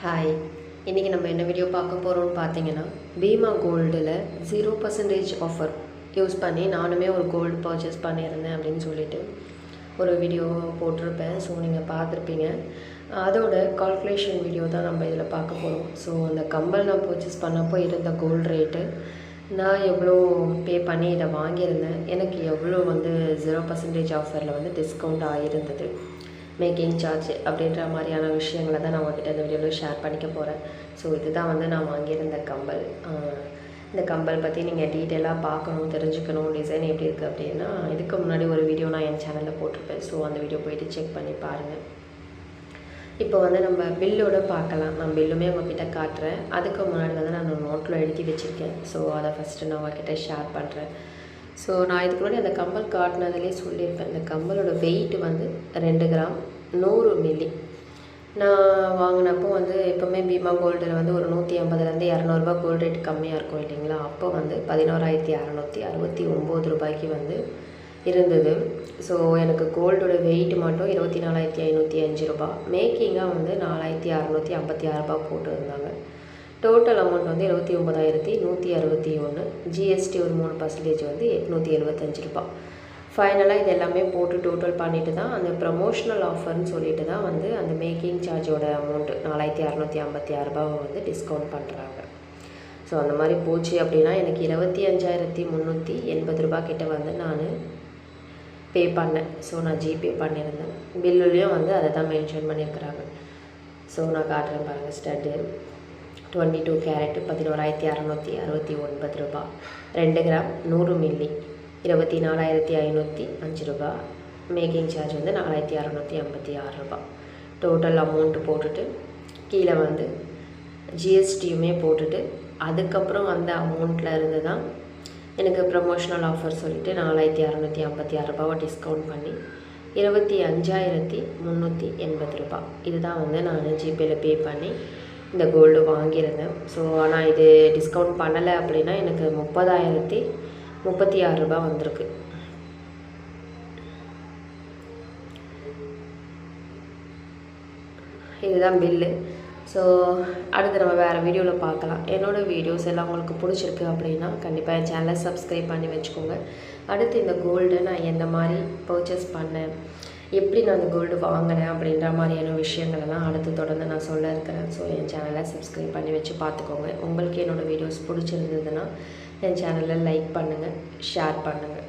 Hi, இன்றைக்கி நம்ம என்ன வீடியோ பார்க்க போகிறோம்னு பார்த்தீங்கன்னா, பீமா கோல்டில் 0% ஆஃபர் யூஸ் பண்ணி நானுமே ஒரு கோல்டு பர்ச்சேஸ் பண்ணியிருந்தேன் அப்படின்னு சொல்லிட்டு ஒரு வீடியோ போட்டிருப்பேன். ஸோ நீங்கள் பார்த்துருப்பீங்க. அதோட கால்குலேஷன் வீடியோ தான் நம்ம இதில் பார்க்க போகிறோம். ஸோ அந்த கம்பல் நான் பர்ச்சேஸ் பண்ணப்போ இருந்த கோல்டு ரேட்டு, நான் எவ்வளோ பே பண்ணி இதை வாங்கியிருந்தேன், எனக்கு எவ்வளோ 0% ஆஃபரில் டிஸ்கவுண்ட் ஆகியிருந்தது, மேக்கிங் சார்ஜ் அப்படின்ற மாதிரியான விஷயங்களை தான் நான் உங்கள்கிட்ட இந்த வீடியோவில் ஷேர் பண்ணிக்க போகிறேன். ஸோ இதுதான் நான் வாங்கியிருந்த கம்பல். இந்த கம்பல் பற்றி நீங்கள் டீட்டெயிலாக பார்க்கணும், தெரிஞ்சுக்கணும், டிசைன் எப்படி இருக்குது அப்படின்னா, இதுக்கு முன்னாடி ஒரு வீடியோ நான் என் சேனலில் போட்டிருப்பேன். ஸோ அந்த வீடியோ போய்ட்டு செக் பண்ணி பாருங்கள். இப்போ நம்ம பில்லோடு பார்க்கலாம். நான் பில்லுமே உங்கள்கிட்ட காட்டுறேன். அதுக்கு முன்னாடி நான் நோட்டில் எழுதி வச்சுருக்கேன். ஸோ அதை ஃபஸ்ட்டு நான் உங்கள்கிட்ட ஷேர் பண்ணுறேன். ஸோ நான் இதுக்கு முன்னாடி அந்த கம்பல் காட்டினதுலேயே சொல்லியிருப்பேன். இந்த கம்பலோட வெயிட் 2 கிராம் 100 மில்லி. நான் வாங்கினப்போ எப்போவுமே பீமா கோல்டில் ஒரு 150லேருந்து 200 கோல்டு ரேட் கம்மியாக இருக்கும் இல்லைங்களா. அப்போ 11,669 ரூபாய்க்கு இருந்தது. ஸோ எனக்கு கோல்டோட வெயிட் மட்டும் 24,505 ரூபா, மேக்கிங்காக 4,656 ரூபா போட்டுருந்தாங்க. Total amount 29,161. ஜிஎஸ்டி ஒரு 3% 875 ரூபா. ஃபைனலாக இது எல்லாமே போட்டு டோட்டல் பண்ணிவிட்டு தான் அந்த ப்ரமோஷனல் ஆஃபர்னு சொல்லிட்டு தான் அந்த மேக்கிங் சார்ஜோட அமௌண்ட்டு 4,656 ரூபாவை டிஸ்கவுண்ட் பண்ணுறாங்க. ஸோ அந்த மாதிரி போச்சு அப்படின்னா எனக்கு 25,380 ரூபா கிட்ட நான் பே பண்ணேன். ஸோ நான் ஜிபே பண்ணியிருந்தேன். பில்லுலேயும் அதை தான் மென்ஷன் பண்ணியிருக்கிறாங்க. ஸோ நான் காட்டுறேன் பாருங்கள். ஸ்டட்டு 22 கேரட் 11,669 ரூபா, 2 கிராம் 100 மில்லி 24,505 ரூபா, மேக்கிங் சார்ஜ் 4,686 ரூபா. டோட்டல் அமௌண்ட்டு போட்டுட்டு கீழே ஜிஎஸ்டியுமே போட்டுட்டு அதுக்கப்புறம் அமௌண்ட்டில் இருந்து தான் எனக்கு ப்ரமோஷனல் ஆஃபர் சொல்லிவிட்டு 4,656 ரூபாவை டிஸ்கவுண்ட் பண்ணி 25,380 ரூபா. இதுதான் நான் ஜிபேயில் பே பண்ணி இந்த கோல்டு வாங்கியிருந்தேன். ஸோ ஆனால் இது டிஸ்கவுண்ட் பண்ணலை அப்படின்னா எனக்கு 30,036 ரூபா வந்திருக்கு. இதுதான் பில்லு. ஸோ அடுத்து நம்ம வேறு வீடியோவில் பார்க்கலாம். என்னோடய வீடியோஸ் எல்லாம் உங்களுக்கு பிடிச்சிருக்கு அப்படின்னா கண்டிப்பாக என் சேனலை சப்ஸ்கிரைப் பண்ணி வச்சுக்கோங்க. அடுத்து இந்த கோல்டு நான் எந்த மாதிரி பர்ச்சேஸ் பண்ணேன், எப்படி நான் அந்த கோல்டு வாங்கினேன் அப்படின்ற மாதிரியான விஷயங்களெல்லாம் அடுத்து தொடர்ந்து நான் சொல்ல இருக்கிறேன். ஸோ என் சேனலை சப்ஸ்கிரைப் பண்ணி வச்சு பார்த்துக்கோங்க. உங்களுக்கு என்னோடய வீடியோஸ் பிடிச்சிருந்ததுன்னா என் சேனலை லைக் பண்ணுங்கள், ஷேர் பண்ணுங்கள்.